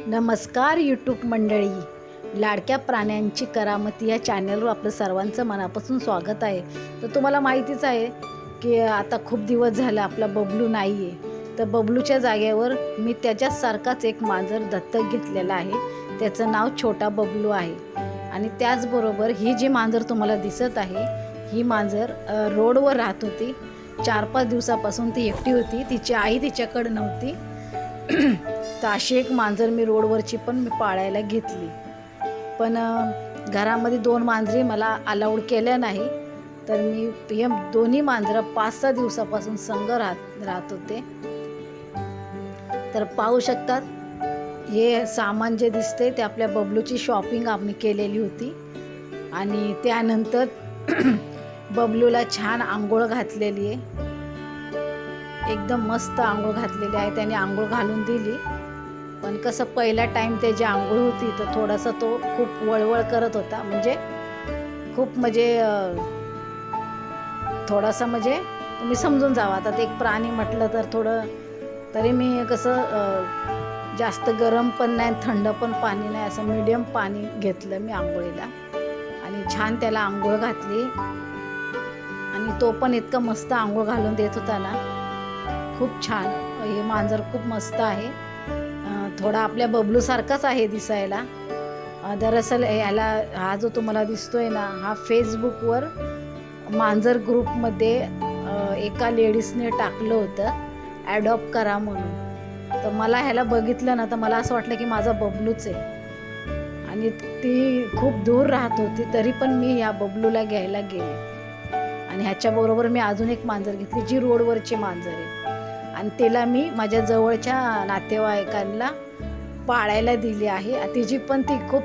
नमस्कार यूट्यूब मंडळी, लाडक्या प्राण्यांची करामती या चॅनलवर आपलं सर्वांचं मनापासून स्वागत आहे. तर तुम्हाला माहितीच आहे की आता खूप दिवस झाला आपला बबलू नाही आहे. तर बबलूच्या जागेवर मी त्याच्यासारखाच एक मांजर दत्तक घेतलेला आहे. त्याचं नाव छोटा बबलू आहे. आणि त्याचबरोबर ही जी मांजर तुम्हाला दिसत आहे, ही मांजर रोडवर राहत होती. 4-5 दिवसापासून ती एकटी होती. तिची आई तिच्याकडे नव्हती. तर अशी एक मांजर मी रोडवरची पण मी पाळायला घेतली. पण घरामध्ये 2 मांजरी मला अलाउड केल्या नाही. तर मी हे दोन्ही मांजरं 5-6 दिवसापासून संग राहत होते. तर पाहू शकतात, हे सामान जे दिसते ते आपल्या बबलूची शॉपिंग आम्ही केलेली होती. आणि त्यानंतर बबलूला छान आंघोळ घातलेली आहे. एकदम मस्त आंघोळ घातलेली आहे. त्याने आंघोळ घालून दिली. पण कसं पहिला टाईम त्याची आंघोळ होती तर थोडासा तो खूप वळवळ करत होता. थोडासा म्हणजे तुम्ही समजून जावा. आता ते एक प्राणी म्हटलं तर थोडं तरी मी कसं जास्त गरम पण नाही थंड पण पाणी नाही, असं मीडियम पाणी घेतलं मी आंघोळीला. आणि छान त्याला आंघोळ घातली. आणि तो पण इतका मस्त आंघोळ घालून देत होता ना, खूप छान. हे मांजर खूप मस्त आहे. थोडा आपल्या बबलूसारखाच आहे दिसायला. दरअसल हा जो तुम्हाला दिसतोय ना, हा फेसबुकवर मांजर ग्रुपमध्ये एका लेडीजने टाकलं होतं ॲडॉप्ट करा म्हणून. तर मला ह्याला बघितलं ना तर मला असं वाटलं की माझा बबलूच आहे. आणि ती खूप दूर राहत होती तरी पण मी ह्या बबलूला घ्यायला गेले. आणि ह्याच्याबरोबर मी अजून एक मांजर घेतली जी रोडवरची मांजर आहे. आणि तिला मी माझ्या जवळच्या नातेवाईकांना पाळायला दिली आहे.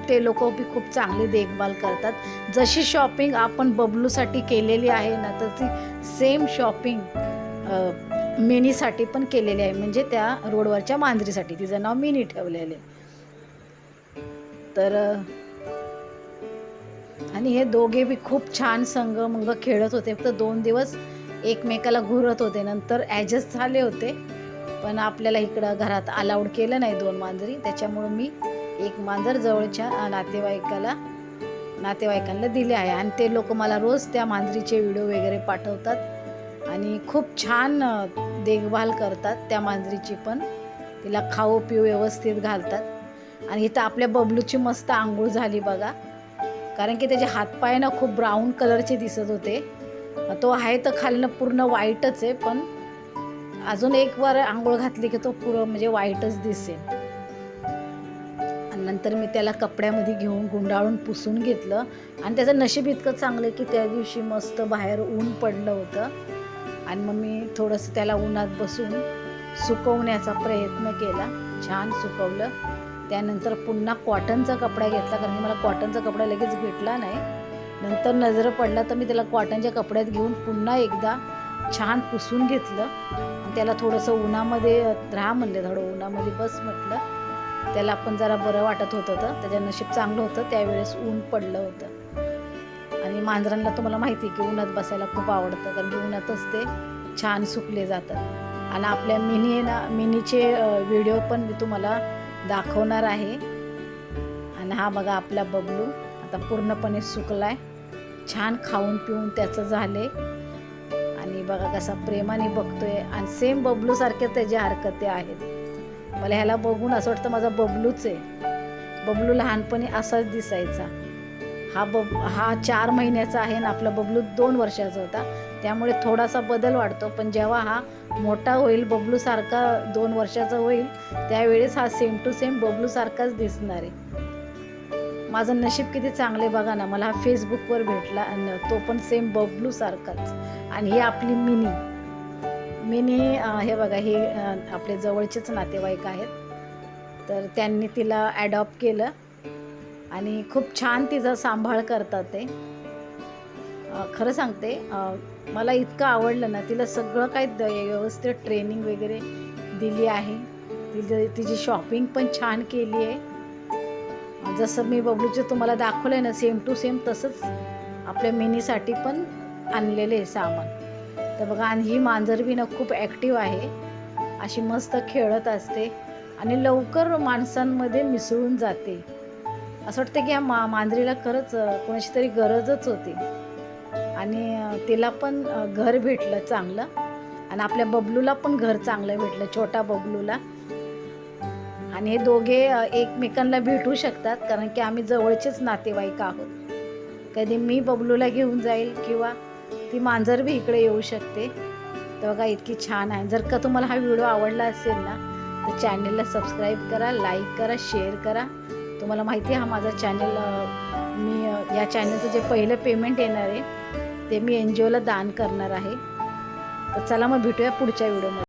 ते लोक खूप चांगली देखभाल करतात. जशी शॉपिंग आपण बबलूसाठी केलेली आहे ना, तर ती सेम शॉपिंग मिनीसाठी पण केलेली आहे. म्हणजे त्या रोडवरच्या मांजरीसाठी तिचं नाव मिनी ठेवलेलं आहे. तर आणि हे दोघे बी खूप छान संग खेळत होते. फक्त 2 दिवस एकमेकाला घुरत होते, नंतर ॲडजस्ट झाले होते. पण आपल्याला इकडं घरात अलाउड केलं नाही 2 मांजरी. त्याच्यामुळं मी एक मांजर जवळच्या नातेवाईकांना दिले आहे. आणि ते लोक मला रोज त्या मांजरीचे व्हिडिओ वगैरे पाठवतात आणि खूप छान देखभाल करतात त्या मांजरीची पण. तिला खाऊ पिऊ व्यवस्थित घालतात. आणि इथं आपल्या बबलूची मस्त आंघोळ झाली बघा. कारण की त्याचे हातपाय ना खूप ब्राऊन कलरचे दिसत होते. तो आहे तर खालनं पूर्ण व्हाईटच आहे, पण अजून एक वार आंघोळ घातली की तो पूर्ण म्हणजे व्हाईटच दिसेल. आणि नंतर मी त्याला कपड्यामध्ये घेऊन गुंडाळून पुसून घेतलं. आणि त्याचं नशीब इतकं चांगलं की त्या दिवशी मस्त बाहेर ऊन पडलं होतं. आणि मग मी थोडंसं त्याला उन्हात बसून सुकवण्याचा प्रयत्न केला. छान सुकवलं. त्यानंतर पुन्हा कॉटनचा कपडा घेतला, कारण की मला कॉटनचा कपडा लगेच भेटला नाही. नंतर नजर पडला तर मी त्याला कॉटनच्या कपड्यात घेऊन पुन्हा एकदा छान पुसून घेतलं. आणि त्याला थोडंसं उन्हामध्ये राहा म्हणले, थोडं उन्हामध्ये बस म्हटलं. त्याला पण जरा बरं वाटत होतं. त्याचं नशीब चांगलं होतं, त्यावेळेस ऊन पडलं होतं. आणि मांजरांना तुम्हाला माहिती आहे की उन्हात बसायला खूप आवडतं, कारण की उन्हातच ते छान सुकले जातात. आणि आपल्या मिनीचे व्हिडिओ पण मी तुम्हाला दाखवणार आहे. आणि हा बघा आपला बबलू आता पूर्णपणे सुकलाय. छान खाऊन पिऊन त्याचं झाले. आणि बघा कसा प्रेमाने बघतोय. आणि सेम बबलूसारख्या त्याच्या हरकती आहेत. मला ह्याला बघून असं वाटतं माझा बबलूच आहे. बबलू लहानपणी असाच दिसायचा. हा 4 महिन्याचा आहे आणि आपला बबलू 2 वर्षाचा होता. त्यामुळे थोडासा बदल वाटतो. पण जेव्हा हा मोठा होईल, बबलूसारखा 2 वर्षाचा होईल, त्यावेळेस हा सेम टू सेम बबलूसारखाच दिसणार आहे. माझं नशीब किती चांगले बघा ना, मला हा फेसबुकवर भेटला आणि तो पण सेम बबलूसारखाच. आणि ही आपली मिनी हे बघा, हे आपले जवळचेच नातेवाईक आहेत. तर त्यांनी तिला ॲडॉप्ट केलं आणि खूप छान तिचा सांभाळ करतात ते. खरं सांगते, मला इतकं आवडलं ना. तिला सगळं काही व्यवस्थित ट्रेनिंग वगैरे दिली आहे. तिची शॉपिंग पण छान केली आहे. जसं मी बबलूचे तुम्हाला दाखवलं आहे ना, सेम टू सेम तसंच आपल्या मिनीसाठी पण आणलेलं आहे सामान. तर बघा, आणि ही मांजर बी ना खूप ॲक्टिव्ह आहे. अशी मस्त खेळत असते. आणि लवकर माणसांमध्ये मिसळून जाते. असं वाटतं की या मांजरीला खरंच कोणाची तरी गरजच होती. आणि तिला पण घर भेटलं चांगलं, आणि आपल्या बबलूला पण घर चांगलं भेटलं, छोटा बबलूला. आणि हे दोघे एकमेकांना भेटू शकतात, कारण की आम्ही जवळचेच नातेवाईक आहोत. कधी मी बबलूला घेऊन जाईल किंवा ती मांजर बी इकडे येऊ शकते. तर बघा इतकी छान आहे. जर का तुम्हाला हा व्हिडिओ आवडला असेल ना, तर चॅनलला सबस्क्राईब करा, लाईक करा, शेअर करा. तुम्हाला माहिती आहे हा माझा चॅनल, मी या चॅनलचं जे पहिलं पेमेंट येणार आहे ते मी NGOला दान करणार आहे. तर चला मग भेटूया पुढच्या व्हिडिओमध्ये.